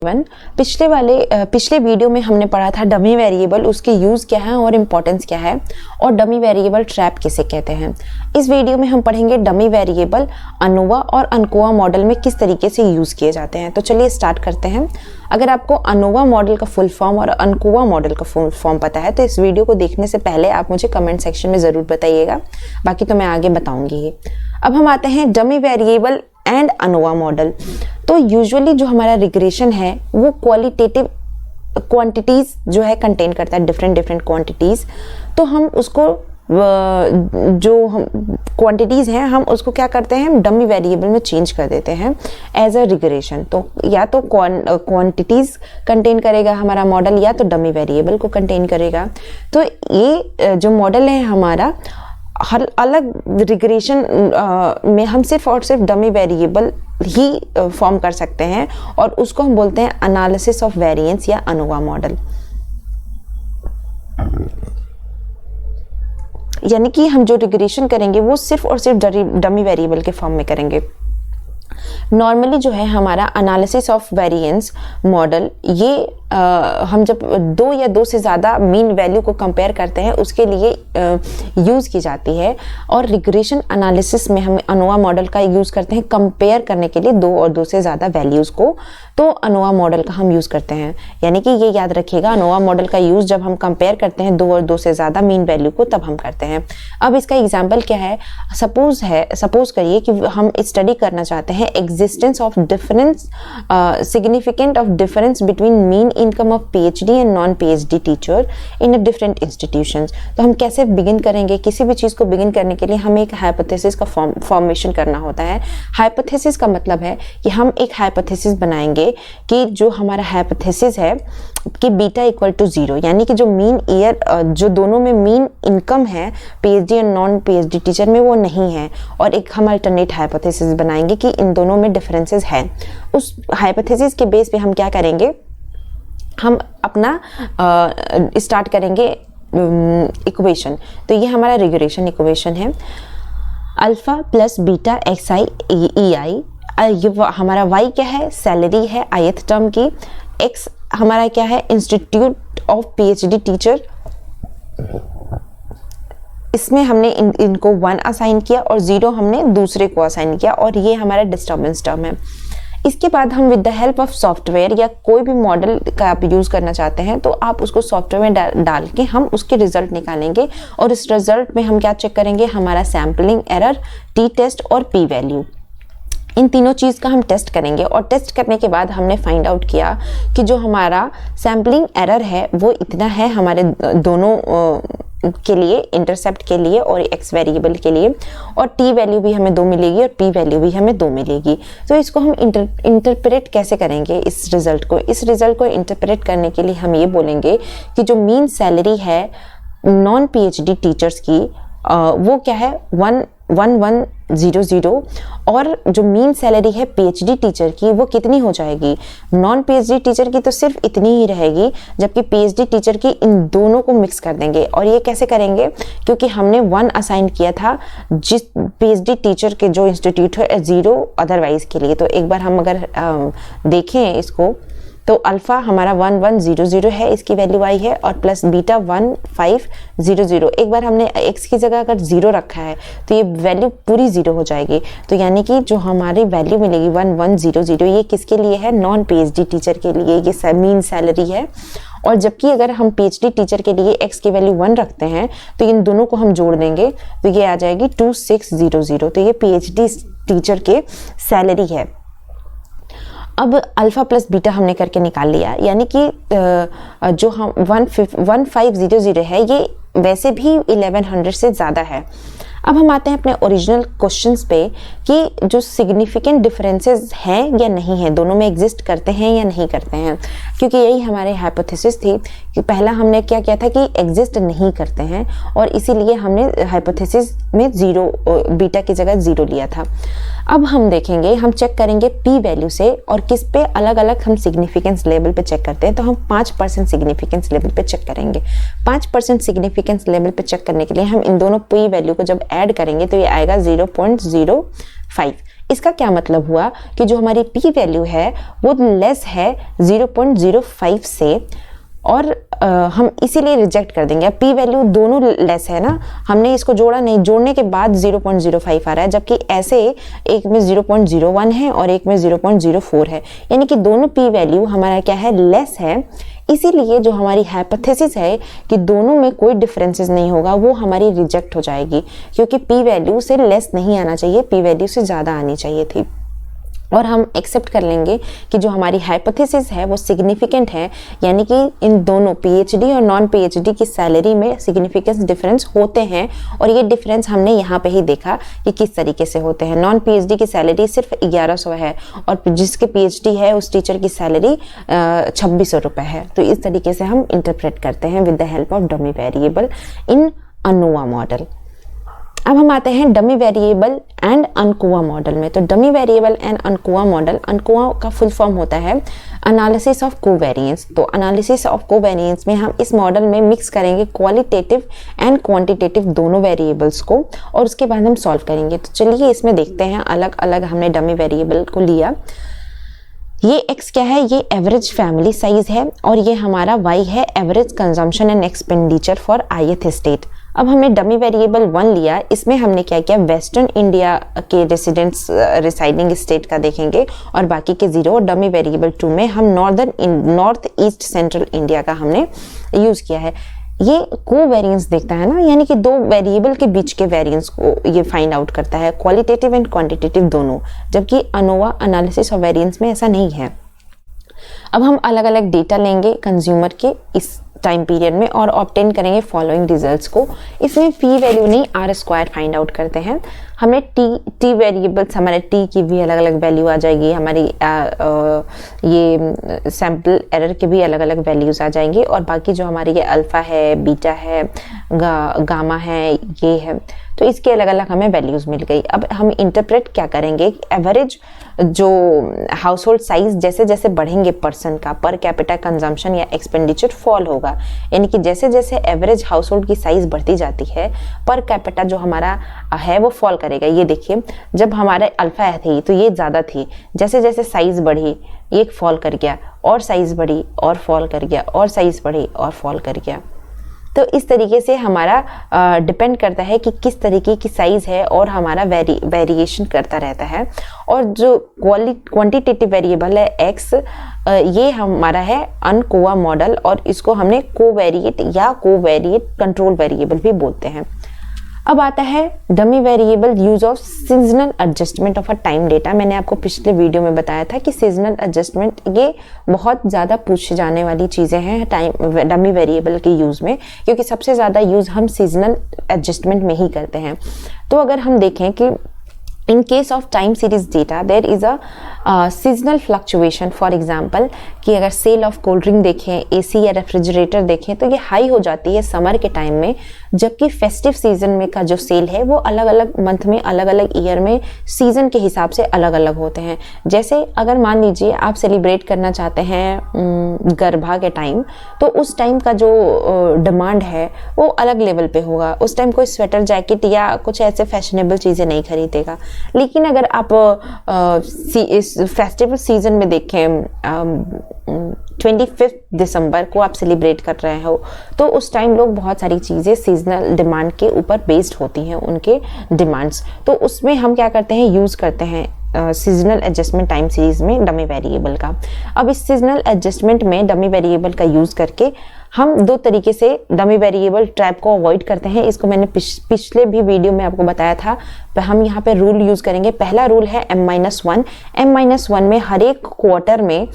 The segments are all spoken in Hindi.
वन पिछले वीडियो में हमने पढ़ा था डमी वेरिएबल, उसके यूज़ क्या है और इम्पोर्टेंस क्या है, और डमी वेरिएबल ट्रैप किसे कहते हैं। इस वीडियो में हम पढ़ेंगे डमी वेरिएबल अनोवा और अनकोवा मॉडल में किस तरीके से यूज़ किए जाते हैं। तो चलिए स्टार्ट करते हैं। अगर आपको अनोवा मॉडल का फुल फॉर्म और अनकोवा मॉडल का फुल फॉर्म पता है तो इस वीडियो को देखने से पहले आप मुझे कमेंट सेक्शन में ज़रूर बताइएगा, बाकी तो मैं आगे बताऊँगी ही। अब हम आते हैं dummy variable and ANOVA model. तो यूजुअली जो हमारा रिग्रेशन है वो क्वालिटेटिव क्वांटिटीज जो है कंटेन करता है, डिफरेंट क्वांटिटीज। तो हम उसको जो हम क्वांटिटीज हैं हम उसको क्या करते हैं, डमी वेरिएबल में चेंज कर देते हैं एज अ रिग्रेशन। तो या तो क्वांटिटीज कंटेन करेगा हमारा मॉडल या तो डमी वेरिएबल को कंटेन करेगा। तो ये जो मॉडल है हमारा, हर अलग रिग्रेशन में हम सिर्फ और सिर्फ डमी वेरिएबल ही फॉर्म कर सकते हैं और उसको हम बोलते हैं एनालिसिस ऑफ वेरिएंस या अनोवा मॉडल। यानी कि हम जो रिग्रेशन करेंगे वो सिर्फ और सिर्फ डमी वेरिएबल के फॉर्म में करेंगे। नॉर्मली जो है हमारा एनालिसिस ऑफ वेरिएंस मॉडल, ये हम जब दो या दो से ज़्यादा मीन वैल्यू को कंपेयर करते हैं उसके लिए यूज़ की जाती है। और रिग्रेशन एनालिसिस में हम अनोवा मॉडल का यूज़ करते हैं कंपेयर करने के लिए दो और दो से ज़्यादा वैल्यूज़ को, तो अनोवा मॉडल का हम यूज़ करते हैं। यानी कि ये याद रखिएगा, अनोवा मॉडल का यूज़ जब हम कंपेयर करते हैं दो और दो से ज़्यादा मीन वैल्यू को तब हम करते हैं। अब इसका एग्जाम्पल क्या है, सपोज करिए कि हम स्टडी करना चाहते हैं existence of difference, significant of difference between mean income of PhD and non PhD teacher in a different institutions. तो हम कैसे बिगिन करेंगे, किसी भी चीज़ को बिगिन करने के लिए हमें एक हाइपोथेसिस का फॉर्मेशन करना होता है। हाइपोथेसिस का मतलब है कि हम एक हाइपोथेसिस बनाएंगे कि जो हमारा हाइपोथेसिस है कि बीटा इक्वल टू 0, यानी कि जो मीन ईयर, जो दोनों में मीन इनकम है PhD and non PhD teacher में वो नहीं है, और एक हम अल्टरनेट हाइपोथेसिस बनाएंगे कि इन दोनों में डिफरेंसेस हैं। उस हाइपोथेसिस के बेस पे हम क्या करेंगे, हम अपना स्टार्ट करेंगे इक्वेशन। तो ये हमारा रिग्रेशन इक्वेशन है, अल्फा प्लस बीटा एक्स आई ई आई। ये हमारा y क्या है, सैलरी है ith टर्म की, x हमारा क्या है, इंस्टीट्यूट ऑफ पीएचडी टीचर। इसमें हमने इनको 1 असाइन किया और 0 हमने दूसरे को असाइन किया, और ये हमारा डिस्टर्बेंस टर्म है। इसके बाद हम with the help of software या कोई भी मॉडल का आप यूज़ करना चाहते हैं तो आप उसको सॉफ्टवेयर में डाल के हम उसके रिजल्ट निकालेंगे, और इस रिजल्ट में हम क्या चेक करेंगे, हमारा सैम्पलिंग एरर, टी टेस्ट और पी वैल्यू। इन तीनों चीज़ का हम टेस्ट करेंगे, और टेस्ट करने के बाद हमने फाइंड आउट किया कि जो हमारा सैम्पलिंग एरर है वो इतना है हमारे दोनों के लिए, इंटरसेप्ट के लिए और एक्स वेरिएबल के लिए, और टी वैल्यू भी हमें 2 मिलेगी और पी वैल्यू भी हमें 2 मिलेगी। तो इसको हम इंटरप्रेट कैसे करेंगे इस रिज़ल्ट को, इस रिज़ल्ट को इंटरप्रेट करने के लिए हम ये बोलेंगे कि जो मीन सैलरी है नॉन पीएचडी टीचर्स की वो क्या है 1100, और जो मीन सैलरी है पीएचडी टीचर की वो कितनी हो जाएगी, नॉन पीएचडी टीचर की तो सिर्फ इतनी ही रहेगी, जबकि पीएचडी टीचर की इन दोनों को मिक्स कर देंगे। और ये कैसे करेंगे, क्योंकि हमने 1 असाइन किया था जिस पीएचडी टीचर के जो इंस्टीट्यूट है 0 अदरवाइज के लिए। तो एक बार हम अगर देखें इसको, तो अल्फ़ा हमारा 1100 है, इसकी वैल्यू आई है, और प्लस बीटा 1500। एक बार हमने x की जगह अगर 0 रखा है तो ये वैल्यू पूरी 0 हो जाएगी। तो यानी कि जो हमारी वैल्यू मिलेगी 1100, ये किसके लिए है, नॉन पीएचडी टीचर के लिए, ये मीन सैलरी है। और जबकि अगर हम पीएचडी टीचर के लिए x की वैल्यू 1 रखते हैं तो इन दोनों को हम जोड़ देंगे तो ये आ जाएगी 2600। तो ये पीएचडी टीचर के सैलरी है। अब अल्फ़ा प्लस बीटा हमने करके निकाल लिया, यानी कि जो हम 1500 है ये वैसे भी 1100 से ज़्यादा है। अब हम आते हैं अपने ओरिजिनल क्वेश्चंस पे कि जो सिग्निफिकेंट डिफरेंसेस हैं या नहीं हैं, दोनों में एग्जिस्ट करते हैं या नहीं करते हैं, क्योंकि यही हमारे हाइपोथेसिस थी कि पहला हमने क्या किया था कि एग्जिस्ट नहीं करते हैं, और इसीलिए हमने हाइपोथेसिस में 0 बीटा की जगह 0 लिया था। अब हम देखेंगे, हम चेक करेंगे पी वैल्यू से, और किस पे अलग अलग हम सिग्निफिकेंस लेवल पे चेक करते हैं। तो हम 5% सिग्निफिकेंस लेवल पे चेक करेंगे। 5% सिग्निफिकेंस लेवल पे चेक करने के लिए हम इन दोनों पी वैल्यू को जब ऐड करेंगे तो ये आएगा 0.05। इसका क्या मतलब हुआ कि जो हमारी p वैल्यू है वो लेस है 0.05 से, और हम इसीलिए रिजेक्ट कर देंगे। अब p वैल्यू दोनों लेस है ना, हमने इसको जोड़ा नहीं, जोड़ने के बाद 0.05 आ रहा है, जबकि ऐसे एक में 0.01 है और एक में 0.04 है, यानी कि दोनों p वैल्यू हमारा क्या है, लेस है। इसीलिए जो हमारी हाइपोथेसिस है कि दोनों में कोई डिफरेंसेस नहीं होगा, वो हमारी रिजेक्ट हो जाएगी, क्योंकि p वैल्यू से लेस नहीं आना चाहिए, p वैल्यू से ज़्यादा आनी चाहिए थी। और हम एक्सेप्ट कर लेंगे कि जो हमारी हाइपोथेसिस है वो सिग्निफिकेंट है, यानी कि इन दोनों पीएचडी और नॉन पीएचडी की सैलरी में सिग्निफिकेंस डिफरेंस होते हैं। और ये डिफरेंस हमने यहाँ पे ही देखा कि किस तरीके से होते हैं। नॉन पीएचडी की सैलरी सिर्फ 1100 है और जिसके पीएचडी है उस टीचर की सैलरी 2600 रुपये है। तो इस तरीके से हम इंटरप्रेट करते हैं with the help of dummy variable in ANOVA model. अब हम आते हैं डमी वेरिएबल एंड अनकोवा मॉडल में। तो डमी वेरिएबल एंड अनकोवा मॉडल, अनकोवा का फुल फॉर्म होता है एनालिसिस ऑफ कोवेरिएंस। तो एनालिसिस ऑफ कोवेरिएंस में हम इस मॉडल में मिक्स करेंगे क्वालिटेटिव एंड क्वांटिटेटिव दोनों वेरिएबल्स को, और उसके बाद हम सॉल्व करेंगे। तो चलिए इसमें देखते हैं, अलग अलग हमने डमी वेरिएबल को लिया। ये x क्या है, ये एवरेज फैमिली साइज है, और ये हमारा y है average consumption and expenditure for ith state. अब हमने डमी वेरिएबल 1 लिया, इसमें हमने क्या किया, वेस्टर्न इंडिया के रेसिडेंट्स रिसाइडिंग स्टेट का देखेंगे और बाकी के 0। डमी वेरिएबल 2 में हम नॉर्थ ईस्ट सेंट्रल इंडिया का हमने यूज़ किया है। ये कोवेरिएंस देखता है ना, यानी कि दो वेरिएबल के बीच के वेरिएंस को ये फाइंड आउट करता है, क्वालिटेटिव एंड क्वांटिटेटिव दोनों, जबकि अनोवा एनालिसिस ऑफ वेरिएंस में ऐसा नहीं है। अब हम अलग अलग डेटा लेंगे कंज्यूमर के इस टाइम पीरियड में और ऑब्टेन करेंगे फॉलोइंग रिजल्ट्स को। इसमें p वैल्यू नहीं r स्क्वायर फाइंड आउट करते हैं। हमें t वेरिएबल्स, हमारे t की भी अलग अलग वैल्यू आ जाएगी, हमारी ये सैम्पल एरर के भी अलग अलग वैल्यूज़ आ जाएंगी, और बाकी जो हमारी ये अल्फ़ा है, बीटा है, गामा है, ये है, तो इसके अलग अलग हमें वैल्यूज़ मिल गई। अब हम इंटरप्रेट क्या करेंगे, एवरेज जो हाउस होल्ड साइज जैसे जैसे बढ़ेंगे पर्सन का, पर कैपिटा कंजम्पशन या एक्सपेंडिचर फॉल होगा, यानी कि जैसे जैसे एवरेज हाउस होल्ड की साइज बढ़ती जाती है, पर कैपिटा जो हमारा है वो फॉल करेगा। ये देखिए, जब हमारे अल्फा थी तो ये ज़्यादा थी, जैसे जैसे साइज बढ़ी ये फॉल कर गया, और साइज बढ़ी और फॉल कर गया, और साइज बढ़ी और फॉल कर गया। तो इस तरीके से हमारा डिपेंड करता है कि किस तरीके की साइज है, और हमारा वेरिएशन करता रहता है। और जो क्वांटिटेटिव वेरिएबल है x, ये हमारा है अनकोवा मॉडल, और इसको हमने कोवेरिएट या कोवेरिएट कंट्रोल वेरिएबल भी बोलते हैं। अब आता है dummy variable use of seasonal adjustment of a time data. मैंने आपको पिछले वीडियो में बताया था कि सीजनल एडजस्टमेंट ये बहुत ज़्यादा पूछे जाने वाली चीज़ें हैं टाइम डमी वेरिएबल के यूज़ में, क्योंकि सबसे ज़्यादा यूज़ हम सीजनल एडजस्टमेंट में ही करते हैं। तो अगर हम देखें कि in case of time series data there is a seasonal fluctuation, for example कि अगर सेल ऑफ कोल्ड ड्रिंक देखें, एसी या रेफ्रिजरेटर देखें, तो ये हाई हो जाती है समर के टाइम में, जबकि फेस्टिव सीजन में का जो सेल है वो अलग अलग मंथ में, अलग अलग ईयर में सीजन के हिसाब से अलग अलग होते हैं। जैसे अगर मान लीजिए आप सेलिब्रेट करना चाहते हैं गरबा के टाइम, तो उस टाइम का जो डिमांड है वो अलग लेवल पे होगा। उस टाइम कोई स्वेटर जैकेट या कुछ ऐसे फैशनेबल चीज़ें नहीं खरीदेगा। लेकिन अगर आप इस फेस्टिवल सीजन में देखें, 25 दिसंबर को आप सेलिब्रेट कर रहे हो, तो उस टाइम लोग बहुत सारी चीज़ें सीजनल डिमांड के ऊपर बेस्ड होती हैं, उनके डिमांड्स। तो उसमें हम क्या करते हैं, यूज़ करते हैं सीजनल एडजस्टमेंट टाइम सीरीज में डमी वेरिएबल का। अब इस सीजनल एडजस्टमेंट में डमी वेरिएबल का यूज़ करके हम दो तरीके से डमी वेरिएबल ट्रैप को अवॉइड करते हैं। इसको मैंने पिछले भी वीडियो में आपको बताया था। तो हम यहाँ पे रूल यूज़ करेंगे। पहला रूल है M-1। M-1 में हर एक क्वार्टर में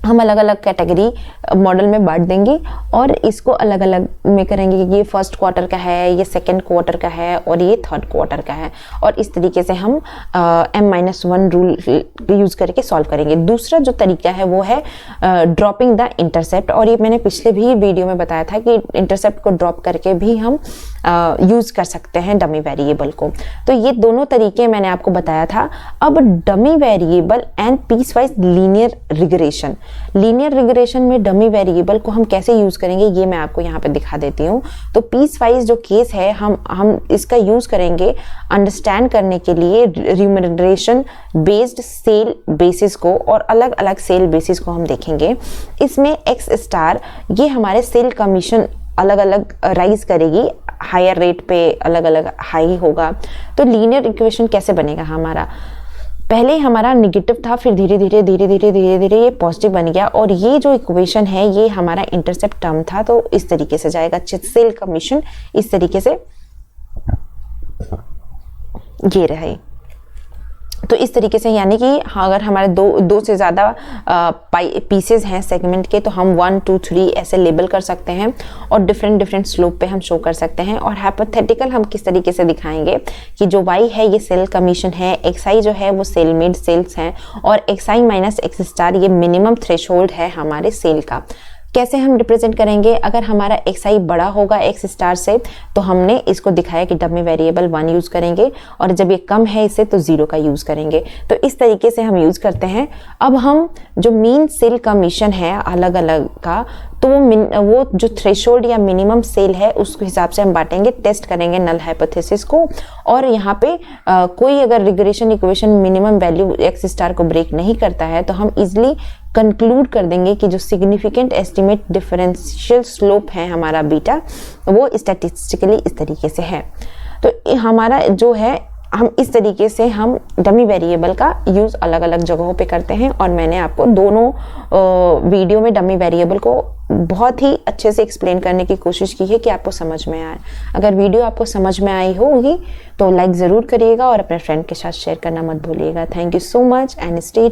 हम अलग अलग कैटेगरी मॉडल में बांट देंगे और इसको अलग अलग में करेंगे कि ये फर्स्ट क्वार्टर का है, ये सेकंड क्वार्टर का है और ये थर्ड क्वार्टर का है। और इस तरीके से हम M-1 रूल यूज़ करके सॉल्व करेंगे। दूसरा जो तरीका है वो है ड्रॉपिंग द इंटरसेप्ट। और ये मैंने पिछले भी वीडियो में बताया था कि इंटरसेप्ट को ड्रॉप करके भी हम यूज़ कर सकते हैं डमी वेरिएबल को। तो ये दोनों तरीके मैंने आपको बताया था। अब dummy variable and piecewise linear regression, linear regression में डमी वेरिएबल को हम कैसे यूज़ करेंगे ये मैं आपको यहाँ पे दिखा देती हूँ। तो पीस वाइज जो केस है हम इसका यूज़ करेंगे अंडरस्टैंड करने के लिए रिम्यूनरेशन बेस्ड सेल बेसिस को, और अलग अलग सेल बेसिस को हम देखेंगे। इसमें एक्स स्टार ये हमारे सेल कमीशन अलग अलग राइज करेगी, हायर रेट पे अलग अलग हाई होगा। तो लीनियर इक्वेशन कैसे बनेगा हमारा, पहले हमारा निगेटिव था, फिर धीरे धीरे ये पॉजिटिव बन गया, और ये जो इक्वेशन है ये हमारा इंटरसेप्ट टर्म था, तो इस तरीके से जाएगा। सेल कमीशन इस तरीके से ये रहे। तो इस तरीके से यानी कि अगर हमारे दो से ज़्यादा पीसेस हैं सेगमेंट के, तो हम 1 2 3 ऐसे लेबल कर सकते हैं और डिफरेंट स्लोप पे हम शो कर सकते हैं। और हाइपोथेटिकल हम किस तरीके से दिखाएंगे कि जो y है ये सेल कमीशन है, xi जो है वो सेल मेड सेल्स हैं, और xi माइनस x स्टार ये मिनिमम थ्रेशोल्ड है हमारे सेल का। कैसे हम रिप्रेजेंट करेंगे, अगर हमारा xi बड़ा होगा x स्टार से तो हमने इसको दिखाया कि डमी वेरिएबल 1 यूज़ करेंगे, और जब ये कम है इससे तो 0 का यूज़ करेंगे। तो इस तरीके से हम यूज़ करते हैं। अब हम जो मीन सेल कमीशन है अलग अलग का, तो वो जो थ्रेशोल्ड या मिनिमम सेल है उसके हिसाब से हम बांटेंगे, टेस्ट करेंगे नल हाइपोथेसिस को। और यहाँ पे कोई अगर regression equation minimum value x star को ब्रेक नहीं करता है तो हम इजिली कंक्लूड कर देंगे कि जो सिग्निफिकेंट एस्टिमेट डिफरेंशियल स्लोप है हमारा बीटा, वो स्टैटिस्टिकली इस तरीके से है। तो हमारा जो है हम इस तरीके से हम डमी वेरिएबल का यूज़ अलग अलग जगहों पे करते हैं, और मैंने आपको दोनों वीडियो में डमी वेरिएबल को बहुत ही अच्छे से एक्सप्लेन करने की कोशिश की है कि आपको समझ में आए। अगर वीडियो आपको समझ में आई होगी तो लाइक ज़रूर करिएगा और अपने फ्रेंड के साथ शेयर करना मत भूलिएगा। Thank you so much and stay